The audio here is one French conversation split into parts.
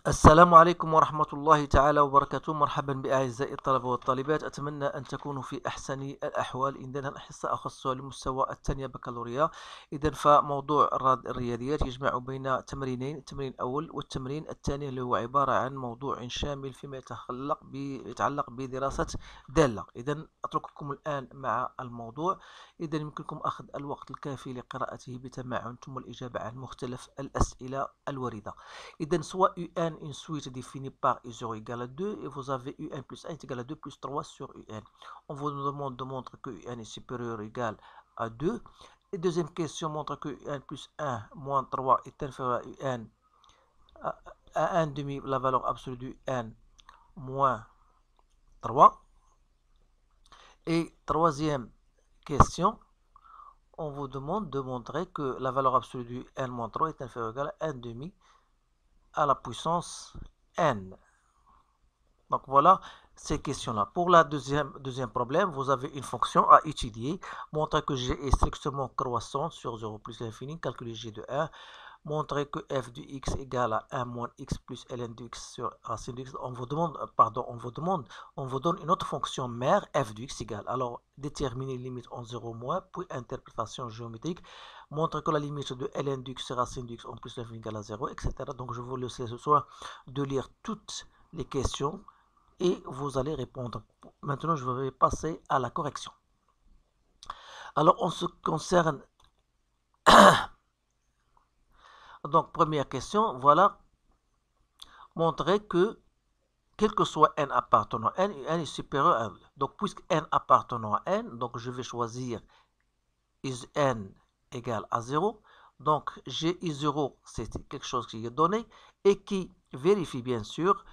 السلام عليكم ورحمة الله تعالى وبركاته. مرحبا بأعزائي الطلبة والطالبات، أتمنى أن تكونوا في أحسن الأحوال. إننا حصة أخصها لمستوى الثانية بكالوريا. إذا فموضوع الرياضيات يجمع بين تمرينين، التمرين الأول والتمرين الثاني، اللي هو عبارة عن موضوع شامل فيما يتعلق بدراسة دالة. إذا أترككم الآن مع الموضوع. إذا يمكنكم أخذ الوقت الكافي لقراءته بتمعن ثم الإجابة عن مختلف الأسئلة الواردة. إذا soit UN une suite définie par U0 égale à 2 et vous avez UN plus 1 est égal à 2 plus 3 sur UN. On vous demande de montrer que UN est supérieur ou égal à 2. Et deuxième question montre que UN plus 1 moins 3 est inférieur à UN à 1 demi, la valeur absolue du UN moins 3. Et troisième question, on vous demande de montrer que la valeur absolue du N moins 3 est inférieure ou égale à 1 demi à la puissance N. Donc voilà ces questions-là. Pour la deuxième problème, vous avez une fonction à étudier. Montrer que G est strictement croissante sur 0 plus l'infini. Calculer G de 1. Montrer que f de x égale à 1 moins x plus ln de x sur racine de x. On vous donne une autre fonction mère, f de x égale. Alors, déterminer limite en 0 moins, puis interprétation géométrique. Montre que la limite de ln de x sur racine de x en plus l'infini égale à 0, etc. Donc, je vous laisse ce soir de lire toutes les questions et vous allez répondre. Maintenant, je vais passer à la correction. Alors, on se concerne... Donc, première question, voilà. Montrer que, quel que soit n appartenant à n, n est supérieur à 1. Donc, puisque n appartenant à n, donc je vais choisir is n égale à 0. Donc, g i0, c'est quelque chose qui est donné et qui vérifie bien sûr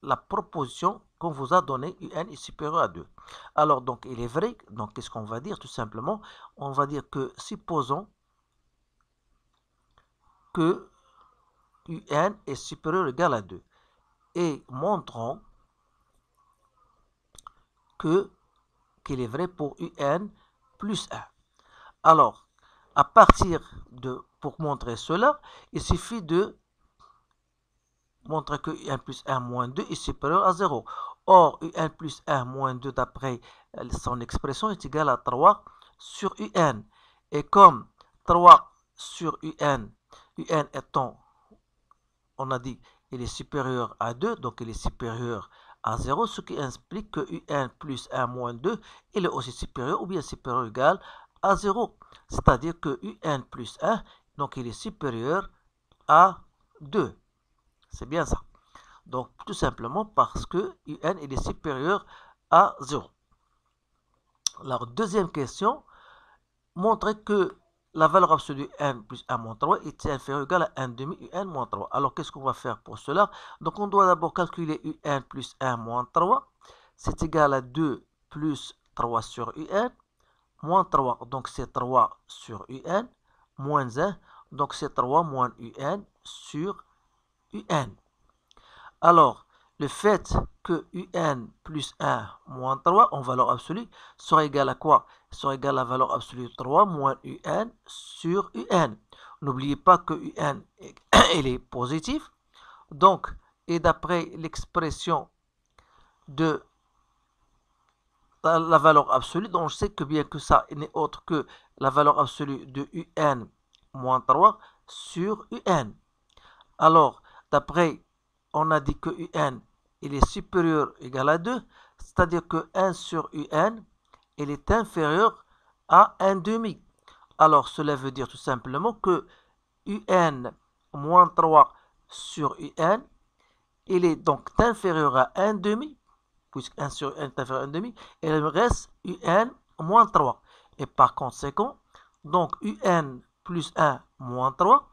la proposition qu'on vous a donnée, un est supérieur à 2. Alors, donc, il est vrai. Donc, qu'est-ce qu'on va dire? Tout simplement, on va dire que, supposons que UN est supérieur ou égal à 2. Et montrons qu'il est vrai pour UN plus 1. Alors, à partir de, pour montrer cela, il suffit de montrer que UN plus 1 moins 2 est supérieur à 0. Or, UN plus 1 moins 2, d'après son expression, est égal à 3 sur UN. Et comme 3 sur UN, UN étant, on a dit, il est supérieur à 2, donc il est supérieur à 0, ce qui implique que UN plus 1 moins 2, il est aussi supérieur ou bien supérieur ou égal à 0. C'est-à-dire que UN plus 1, donc il est supérieur à 2. C'est bien ça. Donc, tout simplement parce que UN il est supérieur à 0. Alors, deuxième question, montrer que la valeur absolue n plus 1 moins 3 est inférieure ou égale à 1 demi un moins 3. Alors, qu'est-ce qu'on va faire pour cela? Donc, on doit d'abord calculer un plus 1 moins 3. C'est égal à 2 plus 3 sur un moins 3. Donc, c'est 3 sur un moins 1. Donc, c'est 3 moins un sur un. Alors, le fait que un plus 1 moins 3 en valeur absolue sera égal à quoi? Sera égal à la valeur absolue de 3 moins un sur un. N'oubliez pas que un il est positif. Donc, et d'après l'expression de la valeur absolue, donc je sais que bien que ça n'est autre que la valeur absolue de un moins 3 sur un. Alors, d'après, on a dit que un il est supérieur ou égal à 2, c'est-à-dire que 1 sur un, il est inférieur à 1 demi. Alors, cela veut dire tout simplement que un moins 3 sur un, il est donc inférieur à 1 demi, puisque 1 sur 1 est inférieur à 1 demi, et il me reste un moins 3. Et par conséquent, donc un plus 1 moins 3,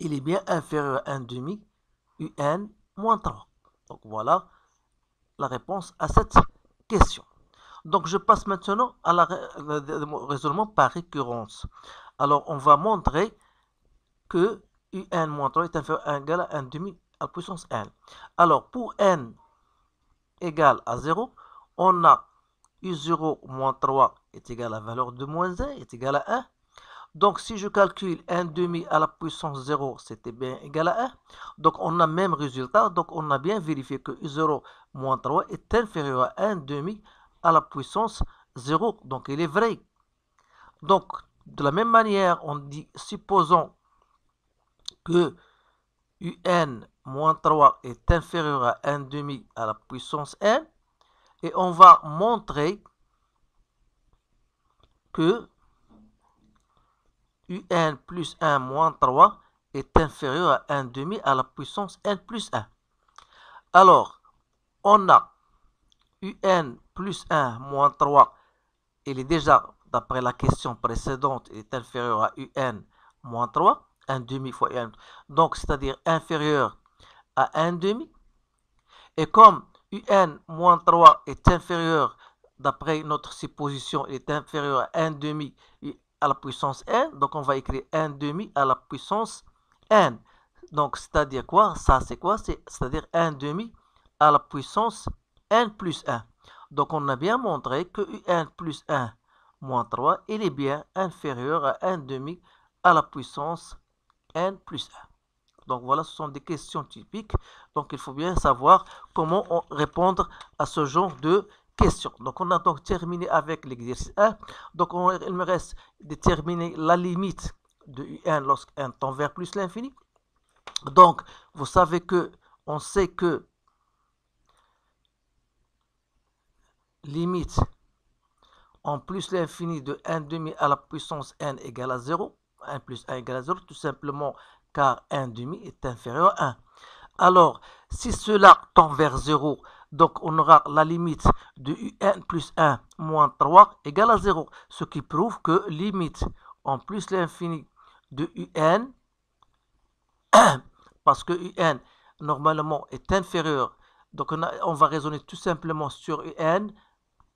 il est bien inférieur à 1 demi, un moins 3. Donc voilà la réponse à cette question. Donc je passe maintenant à le raisonnement par récurrence. Alors on va montrer que un moins 3 est inférieur à 1 égal à 1 demi à la puissance n. Alors pour n égale à 0, on a u0 moins 3 est égal à la valeur de moins 1 est égal à 1. Donc, si je calcule 1 demi à la puissance 0, c'était bien égal à 1. Donc, on a même résultat. Donc, on a bien vérifié que 0 moins 3 est inférieur à 1 demi à la puissance 0. Donc, il est vrai. Donc, de la même manière, on dit, supposons que un moins 3 est inférieur à 1 demi à la puissance n. Et on va montrer que un plus 1 moins 3 est inférieur à 1 demi à la puissance n plus 1. Alors, on a un plus 1 moins 3, il est déjà, d'après la question précédente, il est inférieur à un moins 3, 1 demi fois un. Donc, c'est-à-dire inférieur à 1 demi. Et comme un moins 3 est inférieur, d'après notre supposition, il est inférieur à 1 demi à la puissance n, donc on va écrire 1 demi à la puissance n. Donc, c'est-à-dire quoi? Ça, c'est quoi? C'est-à-dire 1 demi à la puissance n plus 1. Donc, on a bien montré que un plus 1 moins 3, il est bien inférieur à 1 demi à la puissance n plus 1. Donc, voilà, ce sont des questions typiques. Donc, il faut bien savoir comment répondre à ce genre de questions. Donc, on a donc terminé avec l'exercice 1. Donc, il me reste de déterminer la limite de un lorsqu'un tend vers plus l'infini. Donc, vous savez que, on sait que limite en plus l'infini de 1 demi à la puissance n égale à 0. 1 plus 1 égale à 0, tout simplement car 1 demi est inférieur à 1. Alors, si cela tend vers 0, donc on aura la limite de un plus 1 moins 3 égale à 0, ce qui prouve que limite en plus l'infini de un, parce que un normalement est inférieur, donc on va raisonner tout simplement sur un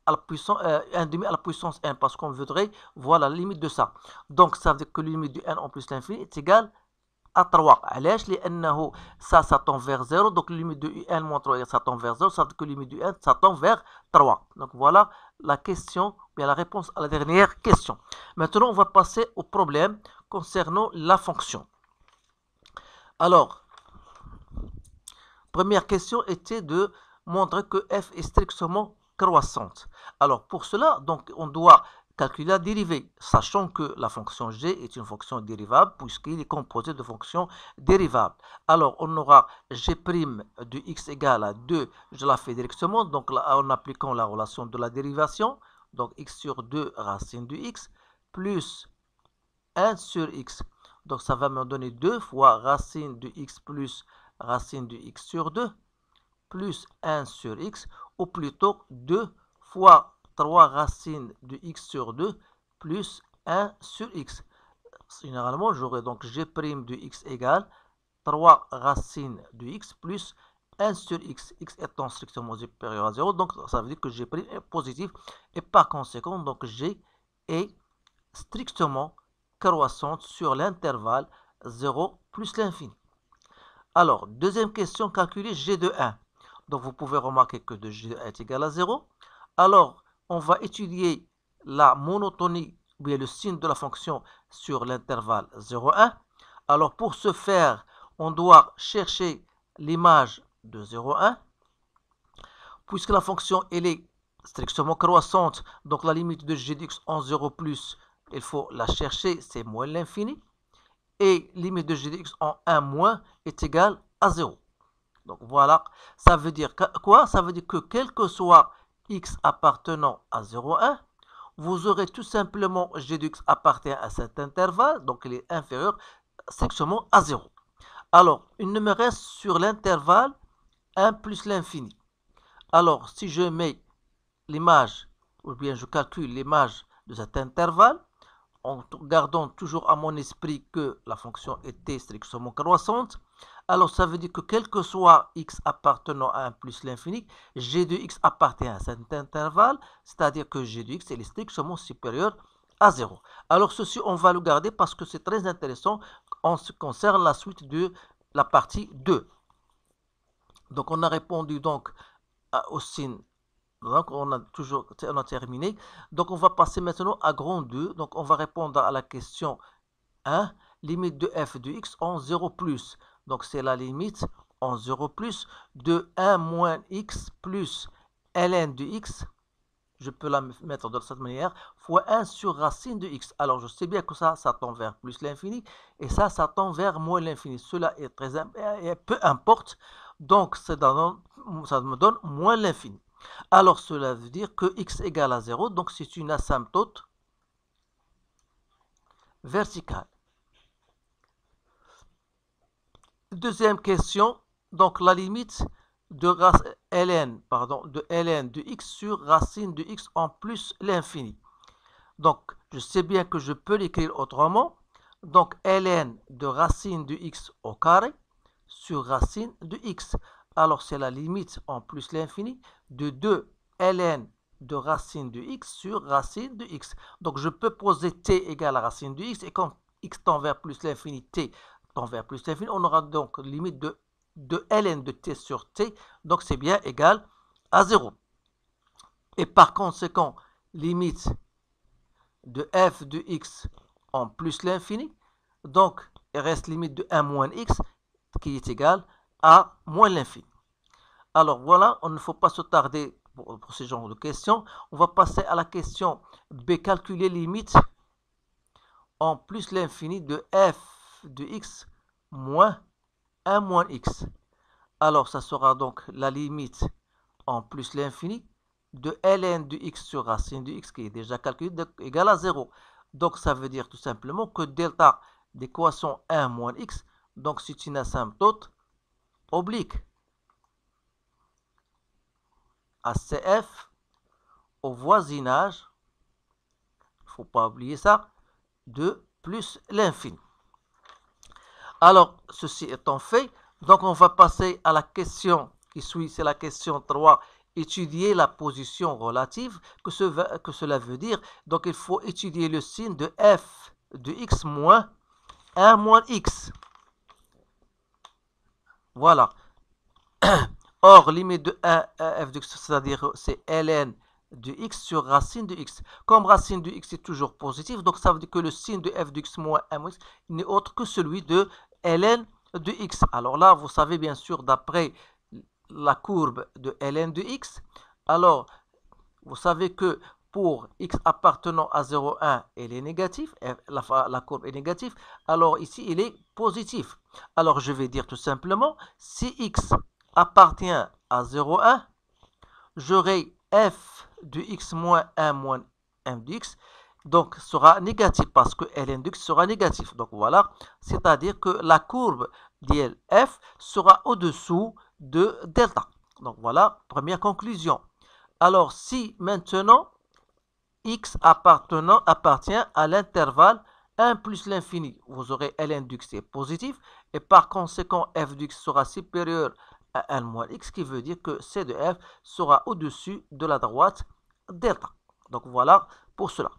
à la puissance 1 demi à la puissance n, parce qu'on voudrait voir la limite de ça. Donc ça veut dire que la limite de n en plus l'infini est égale à 3. علاش؟ لأنه ça tend vers 0, donc la limite de un moins 3 ça tend vers 0, ça veut dire que la limite de n ça tend vers 3. Donc voilà la question, bien la réponse à la dernière question. Maintenant on va passer au problème concernant la fonction. Alors, première question était de montrer que f est strictement croissante. Alors pour cela, donc on doit calculer la dérivée, sachant que la fonction g est une fonction dérivable puisqu'il est composé de fonctions dérivables. Alors on aura g' de x égale à 2, je la fais directement, donc là, en appliquant la relation de la dérivation, donc x sur 2 racine de x, plus 1 sur x. Donc ça va me donner 2 fois racine de x plus racine de x sur 2, plus 1 sur x, ou plutôt 2 fois 3 racines de x sur 2 plus 1 sur x. Généralement, j'aurai donc g' de x égale 3 racines de x plus 1 sur x, x étant strictement supérieur à 0, donc ça veut dire que g' est positif, et par conséquent, donc g est strictement croissante sur l'intervalle 0 plus l'infini. Alors, deuxième question, calculer g de 1. Donc, vous pouvez remarquer que de g est égal à 0. Alors, on va étudier la monotonie, ou bien le signe de la fonction sur l'intervalle 0, 1. Alors, pour ce faire, on doit chercher l'image de 0, 1. Puisque la fonction, elle est strictement croissante, donc la limite de g de x en 0 plus, il faut la chercher, c'est moins l'infini. Et limite de g de x en 1 moins est égale à 0. Donc voilà, ça veut dire quoi? Ça veut dire que quel que soit x appartenant à 0, 1, vous aurez tout simplement g de x appartient à cet intervalle, donc il est inférieur strictement à 0. Alors, il ne me reste sur l'intervalle 1 plus l'infini. Alors, si je mets l'image, ou bien je calcule l'image de cet intervalle, en gardant toujours à mon esprit que la fonction était strictement croissante, alors ça veut dire que quel que soit x appartenant à 1 plus l'infini, g de x appartient à cet intervalle, c'est-à-dire que g de x est strictement supérieur à 0. Alors ceci, on va le garder parce que c'est très intéressant en ce qui concerne la suite de la partie 2. Donc on a répondu donc au signe. Donc, on a terminé. Donc, on va passer maintenant à grand 2. Donc, on va répondre à la question 1, limite de f de x en 0 plus. Donc c'est la limite en 0 plus de 1 moins x plus ln de x. Je peux la mettre de cette manière, fois 1 sur racine de x. Alors je sais bien que ça tend vers plus l'infini, et ça tend vers moins l'infini. Cela est très peu importe, donc ça me donne moins l'infini. Alors cela veut dire que x égale à 0, donc c'est une asymptote verticale. Deuxième question, donc la limite de ln de x sur racine de x en plus l'infini. Donc, je sais bien que je peux l'écrire autrement. Donc, ln de racine de x au carré sur racine de x. Alors, c'est la limite en plus l'infini de 2 ln de racine de x sur racine de x. Donc, je peux poser t égale à racine de x, et quand x tend vers plus l'infini, t tend vers plus l'infini, on aura donc limite de ln de t sur t, donc c'est bien égal à 0. Et par conséquent, limite de f de x en plus l'infini, donc il reste limite de 1 moins x qui est égal à moins l'infini. Alors voilà, on ne faut pas se tarder pour ce genre de questions. On va passer à la question B, calculer limite en plus l'infini de f de x moins 1 moins x. Alors ça sera donc la limite en plus l'infini de ln de x sur racine de x qui est déjà calculé égale à 0. Donc ça veut dire tout simplement que delta d'équation 1 moins x, donc c'est une asymptote oblique à CF au voisinage, il ne faut pas oublier ça, de plus l'infini. Alors, ceci étant fait, donc on va passer à la question qui suit, c'est la question 3. Étudier la position relative, que cela veut dire. Donc, il faut étudier le signe de f de x moins 1 moins x. Voilà. Or, limite de 1 à f de x, c'est-à-dire c'est ln de x sur racine de x. Comme racine de x est toujours positive, donc ça veut dire que le signe de f de x moins 1 moins x n'est autre que celui de ln de x. Alors là, vous savez bien sûr, d'après la courbe de ln de x, alors vous savez que pour x appartenant à 0, 1, elle est négative, la courbe est négative, alors ici, il est positif. Alors je vais dire tout simplement, si x appartient à 0, 1, j'aurai f de x moins 1 moins m de x, donc sera négatif parce que ln de x sera négatif. Donc voilà, c'est-à-dire que la courbe d'f sera au-dessous de delta. Donc voilà, première conclusion. Alors si maintenant x appartient à l'intervalle 1 plus l'infini, vous aurez ln de x qui est positif, et par conséquent f de x sera supérieur à 1 moins x, qui veut dire que c de f sera au-dessus de la droite delta. Donc voilà pour cela.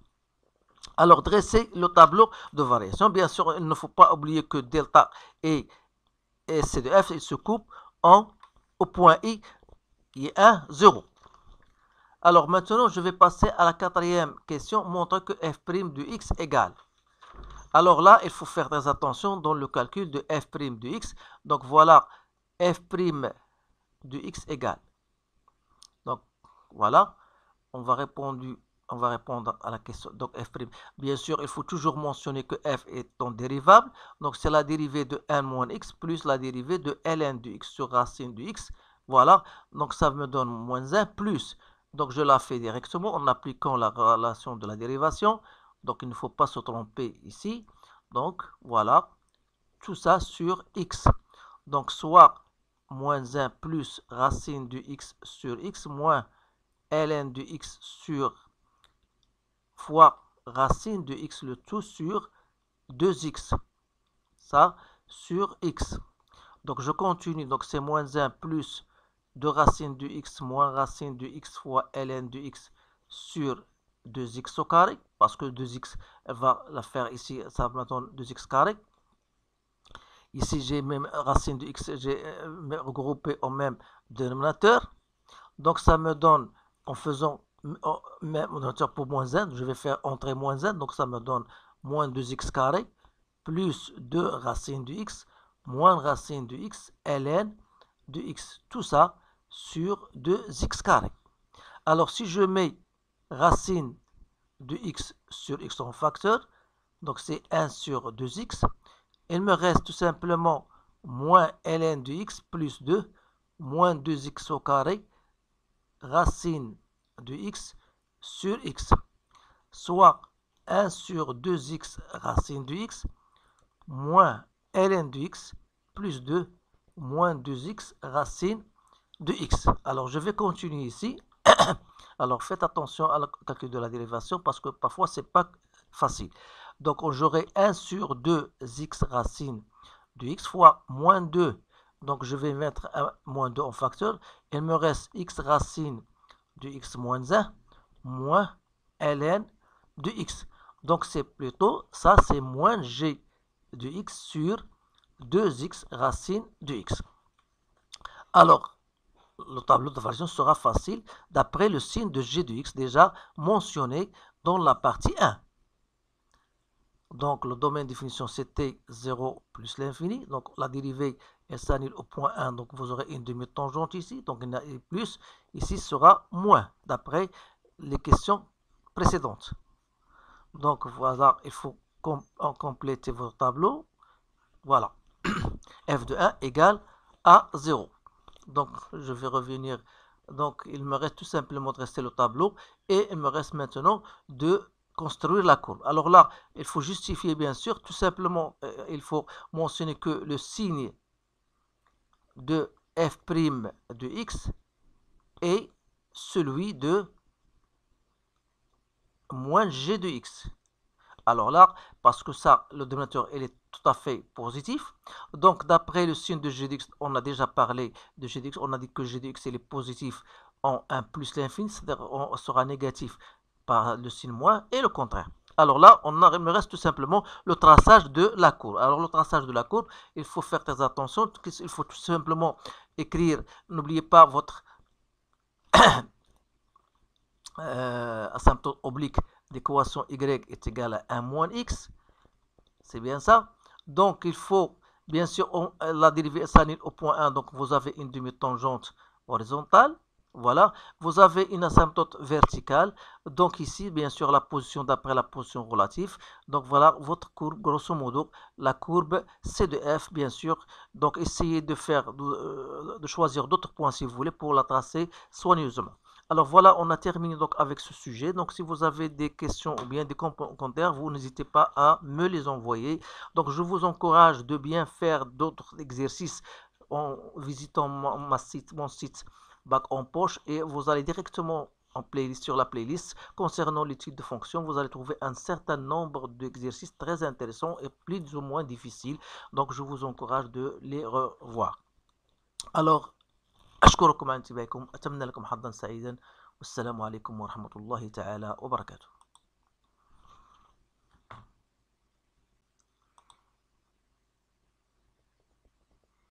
Alors, dressez le tableau de variation. Bien sûr, il ne faut pas oublier que delta et c de f, ils se coupent au point I qui est 1, 0. Alors maintenant, je vais passer à la quatrième question, montrer que f' de x égale. Alors là, il faut faire très attention dans le calcul de f' de x. Donc voilà, f' de x égale. Donc voilà, on va répondre à la question. Donc f', bien sûr, il faut toujours mentionner que f est en dérivable. Donc c'est la dérivée de 1 moins x plus la dérivée de ln de x sur racine de x. Voilà, donc ça me donne moins 1 plus. Donc je la fais directement en appliquant la relation de la dérivation. Donc il ne faut pas se tromper ici. Donc voilà, tout ça sur x. Donc soit moins 1 plus racine de x sur x moins ln de x sur fois racine de x, le tout sur 2x. Ça sur x. Donc je continue. Donc c'est moins 1 plus 2 racine de x moins racine de x fois ln de x sur 2x au carré. Parce que 2x, elle va la faire ici, ça me donne 2x carré. Ici, j'ai même racine de x, j'ai regroupé au même dénominateur. Donc ça me donne, en faisant même dénominateur pour moins 1, je vais faire entrer moins 1, donc ça me donne moins 2x carré plus 2 racine de x moins racine de x ln de x. Tout ça sur 2x carré. Alors, si je mets racine de x sur x en facteur, donc c'est 1 sur 2x, il me reste tout simplement moins ln de x plus 2 moins 2x au carré racine de x sur x, soit 1 sur 2x racine de x moins ln de x plus 2 moins 2x racine de x. Alors, je vais continuer ici. Alors, faites attention à la calcul de la dérivation parce que parfois, ce n'est pas facile. Donc, j'aurai 1 sur 2x racine de x fois moins 2. Donc, je vais mettre moins 2 en facteur. Il me reste x racine de x moins 1 moins ln de x. Donc, c'est plutôt, ça, c'est moins g de x sur 2x racine de x. Alors, le tableau de variation sera facile d'après le signe de g de x déjà mentionné dans la partie 1. Donc, le domaine de définition, c'était 0 plus l'infini. Donc, la dérivée, elle s'annule au point 1. Donc, vous aurez une demi-tangente ici. Donc, il y a plus. Ici sera moins, d'après les questions précédentes. Donc, voilà, il faut compléter votre tableau. Voilà. f de 1 égale à 0. Donc, je vais revenir. Donc, il me reste tout simplement de rester le tableau. Et il me reste maintenant de construire la courbe. Alors là, il faut justifier bien sûr. Tout simplement, il faut mentionner que le signe de f' de x est celui de moins g de x. Alors là, parce que ça, le dénominateur, il est tout à fait positif. Donc, d'après le signe de g de x, on a déjà parlé de g de x. On a dit que g de x, il est positif en 1 plus l'infini, c'est-à-dire on sera négatif par le signe moins et le contraire. Alors là, il me reste tout simplement le traçage de la courbe. Alors, le traçage de la courbe, il faut faire très attention. Il faut tout simplement écrire, n'oubliez pas votre asymptote oblique d'équation y est égal à 1 moins x. C'est bien ça. Donc, il faut, bien sûr, la dérivée s'annule au point 1. Donc, vous avez une demi-tangente horizontale. Voilà. Vous avez une asymptote verticale. Donc, ici, bien sûr, la position d'après la position relative. Donc, voilà votre courbe, grosso modo. La courbe C de F, bien sûr. Donc, essayez de choisir d'autres points si vous voulez pour la tracer soigneusement. Alors voilà, on a terminé donc avec ce sujet. Donc si vous avez des questions ou bien des commentaires, vous n'hésitez pas à me les envoyer. Donc je vous encourage de bien faire d'autres exercices en visitant mon site Bac en Poche et vous allez directement sur la playlist concernant l'étude de fonction. Vous allez trouver un certain nombre d'exercices très intéressants et plus ou moins difficiles. Donc je vous encourage de les revoir. Alors, أشكركم على انتباهكم، أتمنى لكم حظا سعيدا والسلام عليكم ورحمة الله تعالى وبركاته.